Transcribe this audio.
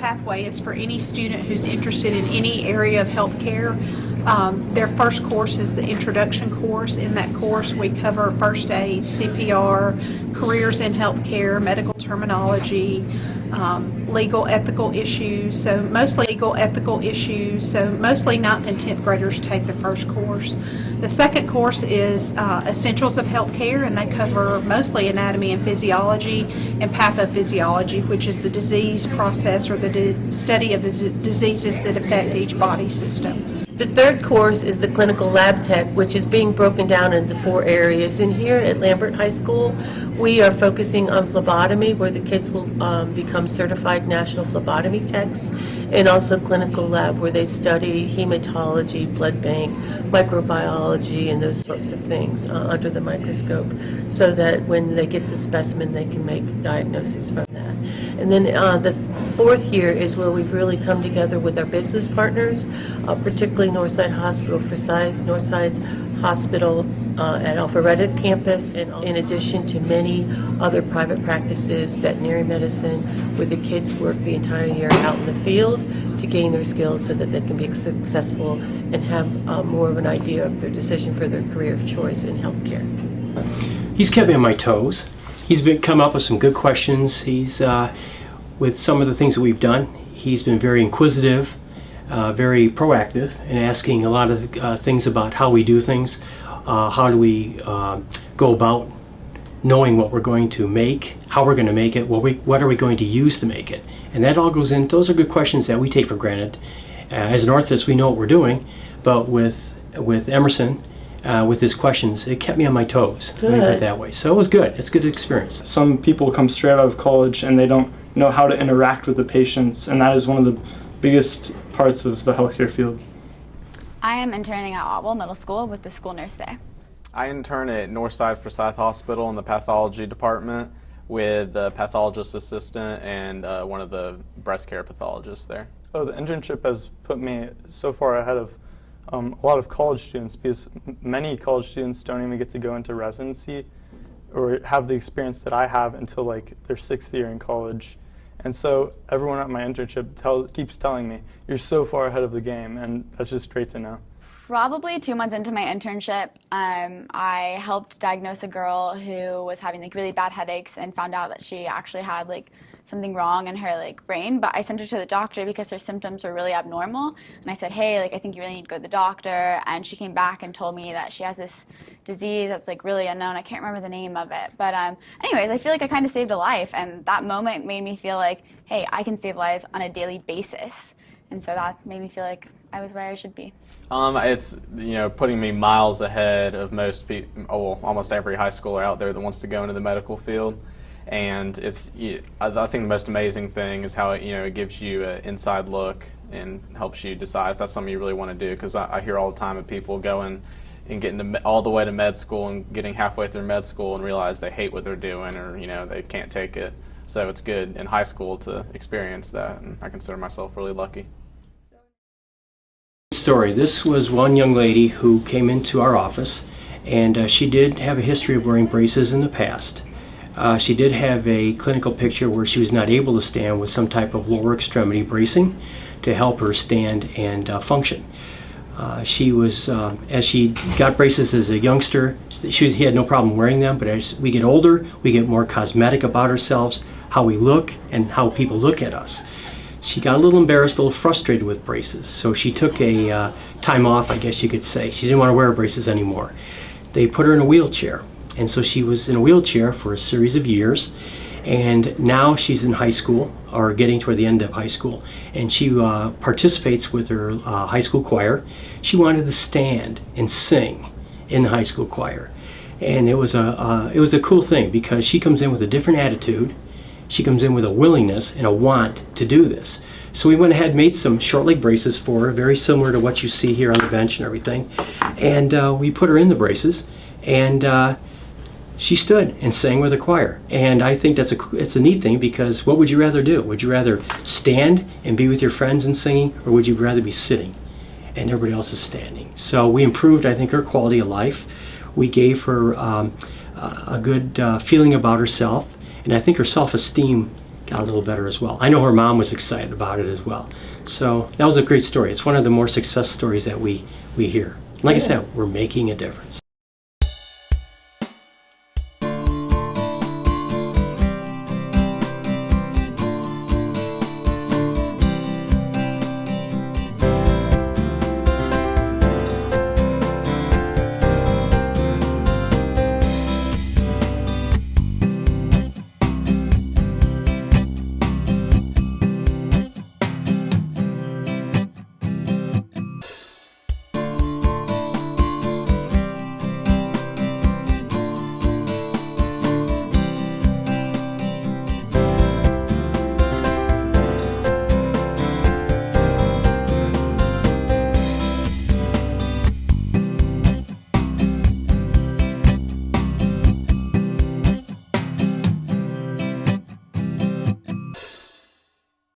pathway is for any student who's interested in any area of healthcare. Their first course is the introduction course. In that course, we cover first aid, CPR, careers in healthcare, medical terminology, legal ethical issues. So mostly 9th and 10th graders take the first course. The second course is Essentials of Healthcare, and they cover mostly anatomy and physiology and pathophysiology, which is the disease process or the study of the diseases that affect each body system. The third course is the Clinical Lab Tech, which is being broken down into 4 areas. And here at Lambert High School, we are focusing on phlebotomy, where the kids will become certified national phlebotomy techs, and also clinical lab, where they study hematology, blood bank, microbiology, and those sorts of things under the microscope, so that when they get the specimen, they can make diagnoses from that. And then the fourth year is where we've really come together with our business partners, particularly Northside Hospital for Size, Northside Hospital at Alpharetta campus, and in addition to many other private practices, veterinary medicine, where the kids work the entire year out in the field to gain their skills so that they can be successful and have more of an idea of their decision for their career of choice in healthcare. He's kept me on my toes. He's come up with some good questions. He's with some of the things that we've done, he's been very inquisitive, very proactive in asking a lot of things about how we do things, how do we go about knowing what we're going to make, how we're going to make it, what are we going to use to make it. And that all goes in. Those are good questions that we take for granted. As an orthopedist, we know what we're doing, but with Emerson, with his questions, it kept me on my toes. Let me put it that way. So it was good. It's a good experience. Some people come straight out of college and they don't know how to interact with the patients, and that is one of the biggest parts of the healthcare field. I am interning at Otwell Middle School with the school nurse there. I intern at Northside Forsyth Hospital in the pathology department with the pathologist assistant and one of the breast care pathologists there. Oh, the internship has put me so far ahead of a lot of college students, because many college students don't even get to go into residency or have the experience that I have until like their 6th year in college. And so everyone at my internship keeps telling me, you're so far ahead of the game, and that's just great to know. Probably 2 months into my internship, I helped diagnose a girl who was having like really bad headaches and found out that she actually had like something wrong in her like brain. But I sent her to the doctor because her symptoms were really abnormal. And I said, hey, like I think you really need to go to the doctor. And she came back and told me that she has this disease that's like really unknown. I can't remember the name of it. But anyways, I feel like I kind of saved a life. And that moment made me feel like, hey, I can save lives on a daily basis. And so that made me feel like I was where I should be. It's putting me miles ahead of most people, almost every high schooler out there that wants to go into the medical field. And I think the most amazing thing is how it gives you an inside look and helps you decide if that's something you really want to do. Because I hear all the time of people going and getting all the way to med school and getting halfway through med school and realize they hate what they're doing, or they can't take it. So it's good in high school to experience that, and I consider myself really lucky. Story. This was one young lady who came into our office, and she did have a history of wearing braces in the past. She did have a clinical picture where she was not able to stand with some type of lower extremity bracing to help her stand and function. She was, as she got braces as a youngster, she had no problem wearing them, but as we get older, we get more cosmetic about ourselves, how we look and how people look at us. She got a little embarrassed, a little frustrated with braces, so she took a time off, I guess you could say. She didn't want to wear braces anymore. They put her in a wheelchair, and so she was in a wheelchair for a series of years, and now she's in high school, or getting toward the end of high school, and she participates with her high school choir. She wanted to stand and sing in the high school choir, and it was a cool thing because she comes in with a different attitude. She comes in with a willingness and a want to do this. So we went ahead and made some short leg braces for her, very similar to what you see here on the bench and everything. And we put her in the braces, and she stood and sang with the choir. And I think it's a neat thing, because what would you rather do? Would you rather stand and be with your friends and singing, or would you rather be sitting and everybody else is standing? So we improved, I think, her quality of life. We gave her a good feeling about herself. And I think her self-esteem got a little better as well. I know her mom was excited about it as well. So that was a great story. It's one of the more success stories that we hear. Like I said, we're making a difference.